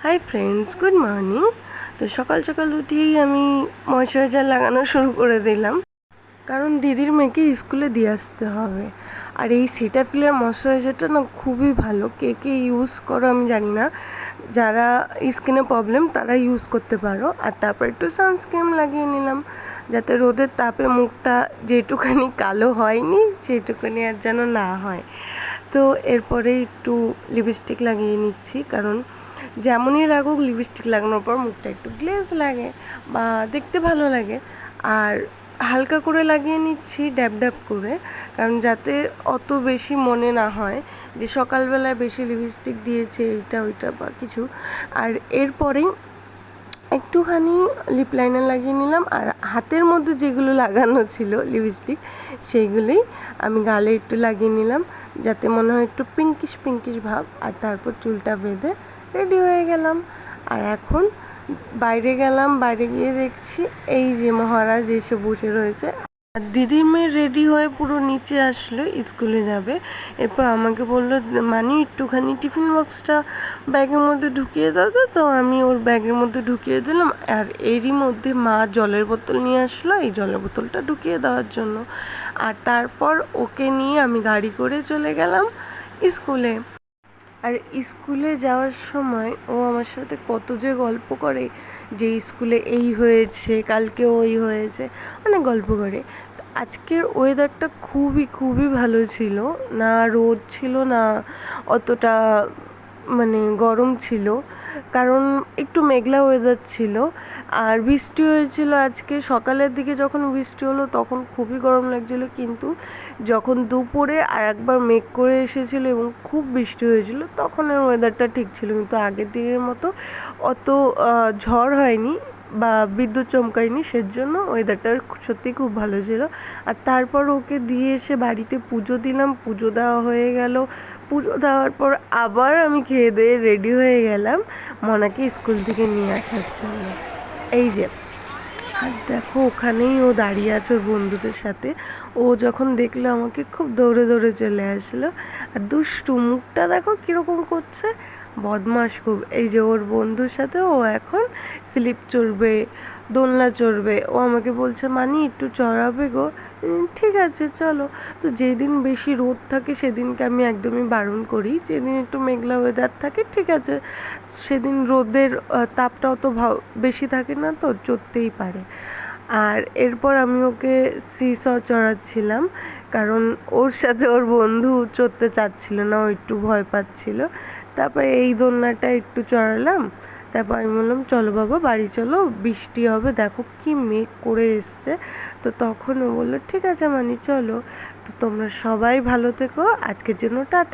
Hi friends, good morning. তো সকাল সকাল উঠেই আমি ময়শ্চারাইজার লাগানো শুরু করে দিলাম, কারণ দিদির মেয়েকে স্কুলে দিয়ে আসতে হবে। আর এই সেটাফিলের ময়শ্চারাইজারটা না খুবই ভালো। কে কে ইউজ করো আমি জানি না, যারা স্কিনে প্রবলেম তারা ইউজ করতে পারো। আর তারপর একটু সানস্ক্রিন লাগিয়ে নিলাম, যাতে রোদের তাপে মুখটা যেটুখানি কালো হয়নি সেটুখানি আর যেন না হয়। তো এরপরে একটু লিপস্টিক লাগিয়ে নিচ্ছি, কারণ যেমনই লাগুক লিপস্টিক লাগানোর পর মুখটা একটু গ্লেজ লাগে বা দেখতে ভালো লাগে। আর হালকা করে লাগিয়ে নিচ্ছি, ড্যাব ড্যাব করে, কারণ যাতে অত বেশি মনে না হয় যে সকালবেলায় বেশি লিপস্টিক দিয়েছে এইটা ওইটা বা কিছু। আর এরপরেই একটুখানি লিপ লাইনার লাগিয়ে নিলাম, আর হাতের মধ্যে যেগুলো লাগানো ছিল লিপস্টিক সেইগুলোই আমি গালে একটু লাগিয়ে নিলাম, যাতে মনে হয় একটু পিঙ্কিশ পিঙ্কিশ ভাব। আর তারপর চুলটা বেঁধে রেডি হয়ে গেলাম। আর এখন বাইরে গেলাম, বাইরে গিয়ে দেখছি এই যে মহারাজ এসে বসে রয়েছে। আর দিদির মেয়ে রেডি হয়ে পুরো নিচে আসলো, স্কুলে যাবে। এরপর আমাকে বললো, মানে একটুখানি টিফিন বক্সটা ব্যাগের মধ্যে ঢুকিয়ে দাও। তো আমি ওর ব্যাগের মধ্যে ঢুকিয়ে দিলাম। আর এরই মধ্যে মা জলের বোতল নিয়ে আসলো এই জলের বোতলটা ঢুকিয়ে দেওয়ার জন্য। আর তারপর ওকে নিয়ে আমি গাড়ি করে চলে গেলাম স্কুলে। আর স্কুলে যাওয়ার সময় ও আমার সাথে কত যে গল্প করে, যে স্কুলে এই হয়েছে, কালকে ওই হয়েছে, অনেক গল্প করে। আজকের ওয়েদারটা খুবই খুবই ভালো ছিল, না রোদ ছিল না অতটা মানে গরম ছিল, কারণ একটু মেঘলা ওয়েদার ছিল। আর বৃষ্টি হয়েছিল আজকে সকালের দিকে, যখন বৃষ্টি হলো তখন খুবই গরম লাগছিলো, কিন্তু যখন দুপুরে আর একবার মেঘ করে এসেছিলো এবং খুব বৃষ্টি হয়েছিল তখন ওয়েদারটা ঠিক ছিল। কিন্তু আগের দিনের মতো অত ঝড় হয়নি বা বিদ্যুৎ চমকায়নি, সেজন্য ওয়েদারটা সত্যিই খুব ভালো ছিল। আর তারপর ওকে দিয়ে এসে বাড়িতে পুজো দিলাম, পুজো দেওয়া হয়ে গেল। পুজো দেওয়ার পর আবার আমি খেয়ে দিয়ে রেডি হয়ে গেলাম মনাকে স্কুল থেকে নিয়ে আসার জন্য। এই যে, আর দেখো ওখানেই ও দাঁড়িয়ে আছে ওর বন্ধুদের সাথে। ও যখন দেখলো আমাকে খুব দৌড়ে দৌড়ে চলে আসলো। আর দুষ্টু মুখটা দেখো কীরকম করছে, বদমাস খুব। এই যে ওর বন্ধুর সাথে ও এখন স্লিপ চড়বে, দোলনা চড়বে। ও আমাকে বলছে, মানি একটু চড়াবে গো। ঠিক আছে চলো। তো যেদিন বেশি রোদ থাকে সেদিনকে আমি একদমই বারণ করি, যেদিন একটু মেঘলা ওয়েদার থাকে ঠিক আছে, সেদিন রোদের তাপটা অত বেশি থাকে না, তো চড়তেই পারে। আর এরপর আমি ওকে সিস চড়াচ্ছিলাম, কারণ ওর সাথে ওর বন্ধু চড়তে চাচ্ছিল না, ও একটু ভয় পাচ্ছিল। তারপর এই দোলনাটা একটু চড়ালাম। তারপর আমি বললাম, চলো বাবা বাড়ি চলো, বৃষ্টি হবে, দেখো কি মেঘ করে এসছে। তো তখন ও বললো, ঠিক আছে মানি চলো। তো তোমরা সবাই ভালো থেকো, আজকের জন্য টাটা।